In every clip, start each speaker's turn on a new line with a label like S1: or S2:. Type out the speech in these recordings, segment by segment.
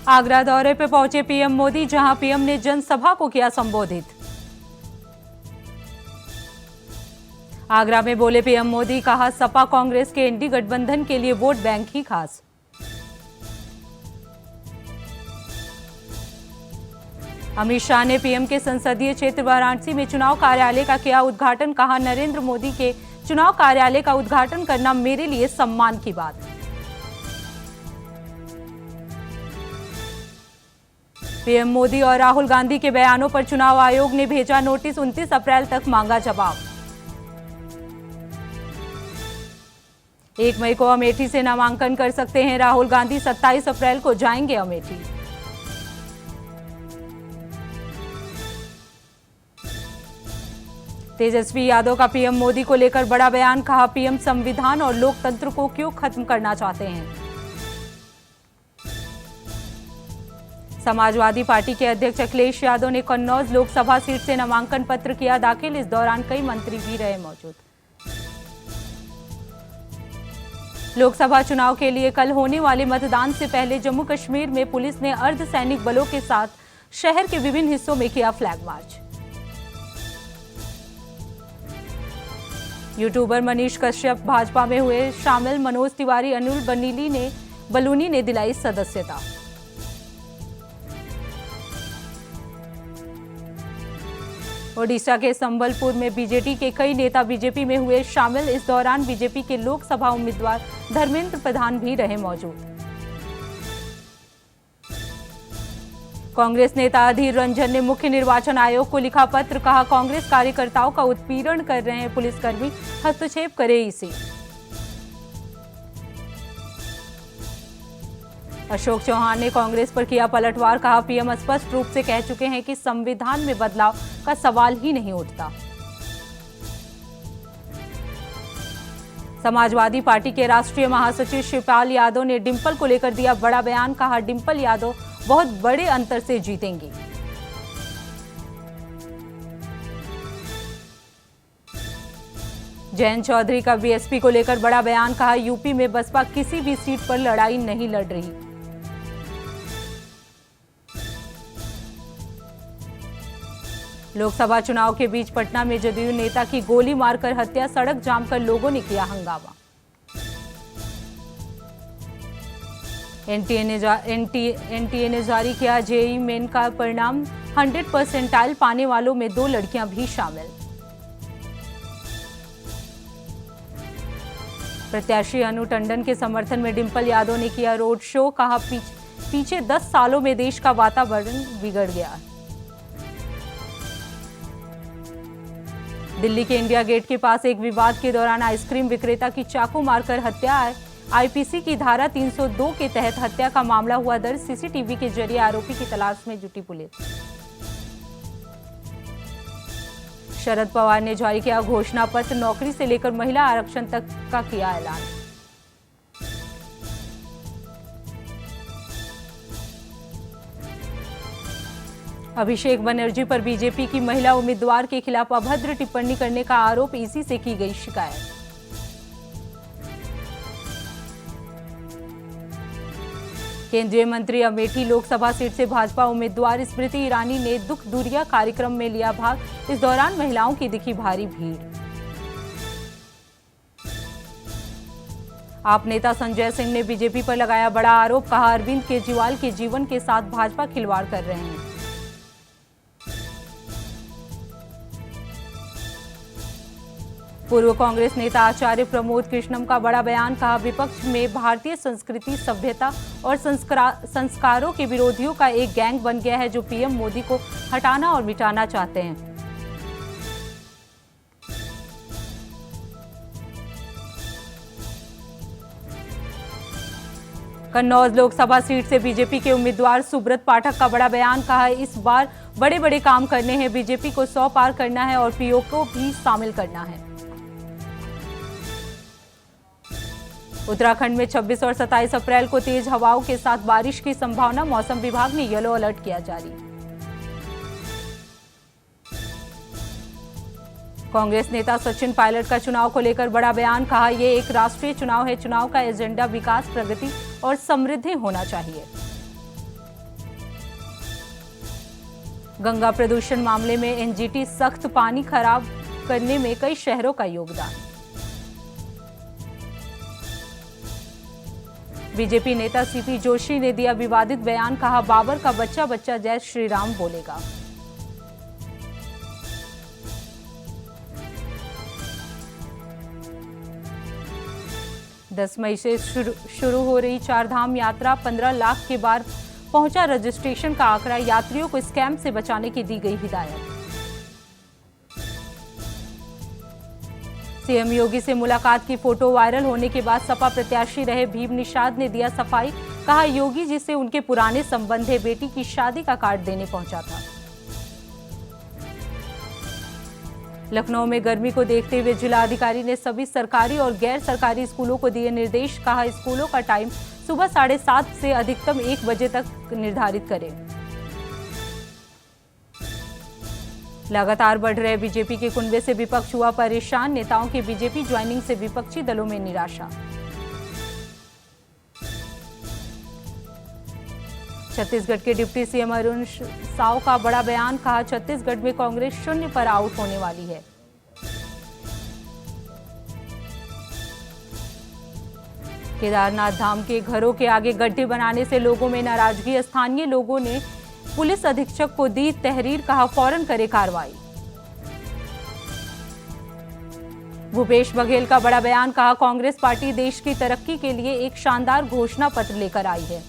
S1: आगरा दौरे पर पहुंचे पीएम मोदी, जहां पीएम ने जनसभा को किया संबोधित। आगरा में बोले पीएम मोदी, कहा सपा कांग्रेस के इंडी गठबंधन के लिए वोट बैंक ही खास। अमित शाह ने पीएम के संसदीय क्षेत्र वाराणसी में चुनाव कार्यालय का किया उद्घाटन, कहा नरेंद्र मोदी के चुनाव कार्यालय का उद्घाटन करना मेरे लिए सम्मान की बात। पीएम मोदी और राहुल गांधी के बयानों पर चुनाव आयोग ने भेजा नोटिस, 29 अप्रैल तक मांगा जवाब। 1 मई को अमेठी से नामांकन कर सकते हैं राहुल गांधी, 27 अप्रैल को जाएंगे अमेठी। तेजस्वी यादव का पीएम मोदी को लेकर बड़ा बयान, कहा पीएम संविधान और लोकतंत्र को क्यों खत्म करना चाहते हैं। समाजवादी पार्टी के अध्यक्ष अखिलेश यादव ने कन्नौज लोकसभा सीट से नामांकन पत्र किया दाखिल, इस दौरान कई मंत्री भी रहे मौजूद। लोकसभा चुनाव के लिए कल होने वाले मतदान से पहले जम्मू कश्मीर में पुलिस ने अर्धसैनिक बलों के साथ शहर के विभिन्न हिस्सों में किया flag march. YouTuber Manish Kashyap Bhajpa में हुए शामिल, मनोज तिवारी, अनिल बलूनी ने दिलाई सदस्यता। ओडिशा के संबलपुर में बीजेपी के कई नेता बीजेपी में हुए शामिल, इस दौरान बीजेपी के लोकसभा उम्मीदवार धर्मेंद्र प्रधान भी रहे मौजूद। कांग्रेस नेता अधीर रंजन ने मुख्य निर्वाचन आयोग को लिखा पत्र, कहा कांग्रेस कार्यकर्ताओं का उत्पीड़न कर रहे हैं पुलिसकर्मी, हस्तक्षेप करे इसे। अशोक चौहान ने कांग्रेस पर किया पलटवार, कहा पीएम स्पष्ट रूप से कह चुके हैं कि संविधान में बदलाव का सवाल ही नहीं उठता। समाजवादी पार्टी के राष्ट्रीय महासचिव शिवपाल यादव ने डिंपल को लेकर दिया बड़ा बयान, कहा डिंपल यादव बहुत बड़े अंतर से जीतेंगी। जयंत चौधरी का बीएसपी को लेकर बड़ा बयान, कहा यूपी में बसपा किसी भी सीट पर लड़ाई नहीं लड़ रही। लोकसभा चुनाव के बीच पटना में जदयू नेता की गोली मारकर हत्या, सड़क जाम कर लोगों ने किया हंगामा। एनटीए ने जारी किया जेईई मेन का परिणाम, 100% पाने वालों में 2 लड़कियां भी शामिल। प्रत्याशी अनु टंडन के समर्थन में डिंपल यादव ने किया रोड शो, कहा पीछे 10 सालों में देश का वातावरण बिगड़ गया। दिल्ली के इंडिया गेट के पास एक विवाद के दौरान आइसक्रीम विक्रेता की चाकू मारकर हत्या, आईपीसी की धारा 302 के तहत हत्या का मामला हुआ दर्ज, सीसीटीवी के जरिए आरोपी की तलाश में जुटी पुलिस। शरद पवार ने जारी किया घोषणा पत्र, नौकरी से लेकर महिला आरक्षण तक का किया ऐलान। अभिषेक बनर्जी पर बीजेपी की महिला उम्मीदवार के खिलाफ अभद्र टिप्पणी करने का आरोप, ईसी से की गई शिकायत। केंद्रीय मंत्री अमेठी लोकसभा सीट से भाजपा उम्मीदवार स्मृति ईरानी ने दुख दूरिया कार्यक्रम में लिया भाग, इस दौरान महिलाओं की दिखी भारी भीड़। आप नेता संजय सिंह ने बीजेपी पर लगाया बड़ा आरोप, कहा अरविंद केजरीवाल के जीवन के साथ भाजपा खिलवाड़ कर रहे हैं। पूर्व कांग्रेस नेता आचार्य प्रमोद कृष्णम का बड़ा बयान, कहा विपक्ष में भारतीय संस्कृति, सभ्यता और संस्कारों के विरोधियों का एक गैंग बन गया है जो पीएम मोदी को हटाना और मिटाना चाहते हैं। कन्नौज लोकसभा सीट से बीजेपी के उम्मीदवार सुब्रत पाठक का बड़ा बयान, कहा इस बार बड़े बड़े काम करने हैं, बीजेपी को 100 पार करना है और पीओ को भी शामिल करना है। उत्तराखंड में 26 और 27 अप्रैल को तेज हवाओं के साथ बारिश की संभावना, मौसम विभाग ने येलो अलर्ट किया जारी। कांग्रेस नेता सचिन पायलट का चुनाव को लेकर बड़ा बयान, कहा यह एक राष्ट्रीय चुनाव है, चुनाव का एजेंडा विकास, प्रगति और समृद्धि होना चाहिए। गंगा प्रदूषण मामले में एनजीटी सख्त, पानी खराब करने में कई शहरों का योगदान। बीजेपी नेता सीपी जोशी ने दिया विवादित बयान, कहा बाबर का बच्चा बच्चा जय श्री राम बोलेगा। दस मई से शुरू हो रही चारधाम यात्रा, 15 लाख के बाद पहुंचा रजिस्ट्रेशन का आंकड़ा, यात्रियों को स्कैम से बचाने की दी गई हिदायत। सीएम योगी से मुलाकात की फोटो वायरल होने के बाद सपा प्रत्याशी रहे भीम निषाद ने दिया सफाई, कहा योगी जी से उनके पुराने संबंध है, बेटी की शादी का कार्ड देने पहुंचा था। लखनऊ में गर्मी को देखते हुए जिलाधिकारी ने सभी सरकारी और गैर सरकारी स्कूलों को दिए निर्देश, कहा स्कूलों का टाइम सुबह 7:30 से अधिकतम 1 बजे तक निर्धारित करें। लगातार बढ़ रहे बीजेपी के कुनबे से विपक्ष हुआ परेशान, नेताओं की बीजेपी ज्वाइनिंग से विपक्षी दलों में निराशा। छत्तीसगढ़ के डिप्टी सीएम अरुण साव का बड़ा बयान, कहा छत्तीसगढ़ में कांग्रेस 0 पर आउट होने वाली है। केदारनाथ धाम के घरों के आगे गड्ढे बनाने से लोगों में नाराजगी, स्थानीय लोगों ने पुलिस अधीक्षक को दी तहरीर, कहा फौरन करे कार्रवाई। भूपेश बघेल का बड़ा बयान, कहा कांग्रेस पार्टी देश की तरक्की के लिए एक शानदार घोषणा पत्र लेकर आई है।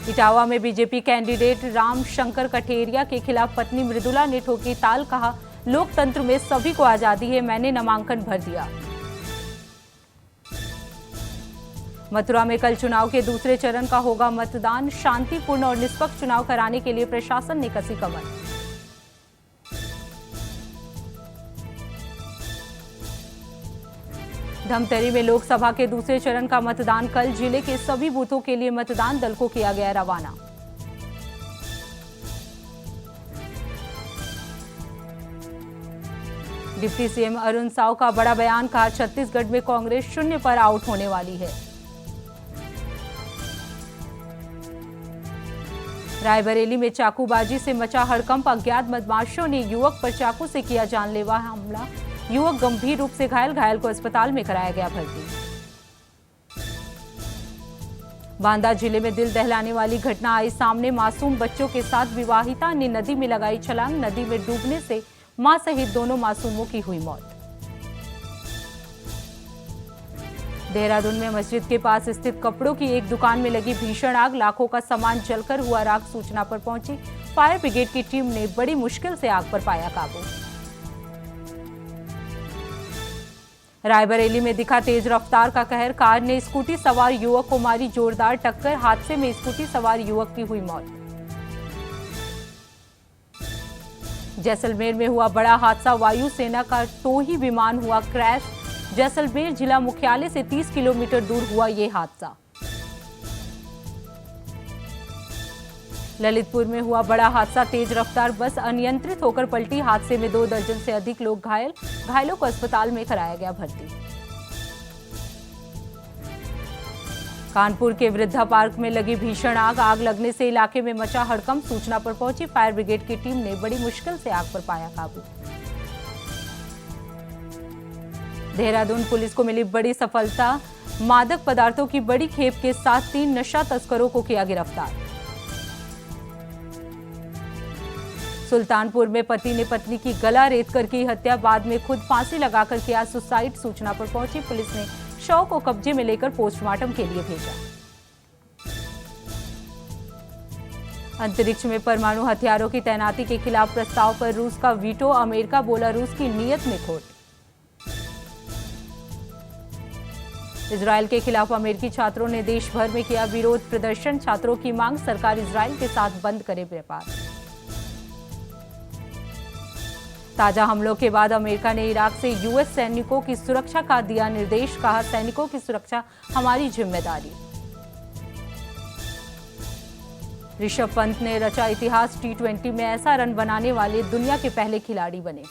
S1: इटावा में बीजेपी कैंडिडेट राम शंकर कठेरिया के खिलाफ पत्नी मृदुला ने ठोकी ताल, कहा लोकतंत्र में सभी को आजादी है, मैंने नामांकन भर दिया। मथुरा में कल चुनाव के दूसरे चरण का होगा मतदान, शांतिपूर्ण और निष्पक्ष चुनाव कराने के लिए प्रशासन ने कसी कमर। धमतरी में लोकसभा के दूसरे चरण का मतदान कल, जिले के सभी बूथों के लिए मतदान दल को किया गया रवाना। डिप्टी सीएम अरुण साव का बड़ा बयान, कहा छत्तीसगढ़ में कांग्रेस 0 पर आउट होने वाली है। रायबरेली में चाकूबाजी से मचा हड़कंप, अज्ञात बदमाशों ने युवक पर चाकू से किया जानलेवा हमला, युवक गंभीर रूप से घायल को अस्पताल में कराया गया भर्ती। बांदा जिले में दिल दहलाने वाली घटना आई सामने, मासूम बच्चों के साथ विवाहिता ने नदी में लगाई छलांग, नदी में डूबने से मां सहित दोनों मासूमों की हुई मौत। देहरादून में मस्जिद के पास स्थित कपड़ों की एक दुकान में लगी भीषण आग, लाखों का सामान जलकर हुआ राख, सूचना पर पहुंची फायर ब्रिगेड की टीम ने बड़ी मुश्किल से आग पर पाया काबू। रायबरेली में दिखा तेज रफ्तार का कहर, कार ने स्कूटी सवार युवक को मारी जोरदार टक्कर, हादसे में स्कूटी सवार युवक की हुई मौत। जैसलमेर में हुआ बड़ा हादसा, वायुसेना का टोही विमान हुआ क्रैश, जैसलमेर जिला मुख्यालय से 30 किलोमीटर दूर हुआ ये हादसा। ललितपुर में हुआ बड़ा हादसा, तेज रफ्तार बस अनियंत्रित होकर पलटी, हादसे में 2 दर्जन से अधिक लोग घायल, घायलों को अस्पताल में कराया गया भर्ती। कानपुर के वृद्धा पार्क में लगी भीषण आग, आग लगने से इलाके में मचा हड़कंप, सूचना पर पहुंची फायर ब्रिगेड की टीम ने बड़ी मुश्किल से आग पर पाया काबू। देहरादून पुलिस को मिली बड़ी सफलता, मादक पदार्थों की बड़ी खेप के साथ 3 नशा तस्करों को किया गिरफ्तार। सुल्तानपुर में पति ने पत्नी की गला रेत कर की हत्या, बाद में खुद फांसी लगाकर किया सुसाइड, सूचना पर पहुंची पुलिस ने शव को कब्जे में लेकर पोस्टमार्टम के लिए भेजा। अंतरिक्ष में परमाणु हथियारों की तैनाती के खिलाफ प्रस्ताव पर रूस का वीटो, अमेरिका बोला रूस की नीयत में खोट। इजरायल के खिलाफ अमेरिकी छात्रों ने देश भर में किया विरोध प्रदर्शन, छात्रों की मांग सरकार इजरायल के साथ बंद करे व्यापार। ताजा हमलों के बाद अमेरिका ने इराक से यूएस सैनिकों की सुरक्षा का दिया निर्देश, कहा सैनिकों की सुरक्षा हमारी जिम्मेदारी। ऋषभ पंत ने रचा इतिहास, T20 में ऐसा रन बनाने वाले दुनिया के पहले खिलाड़ी बने।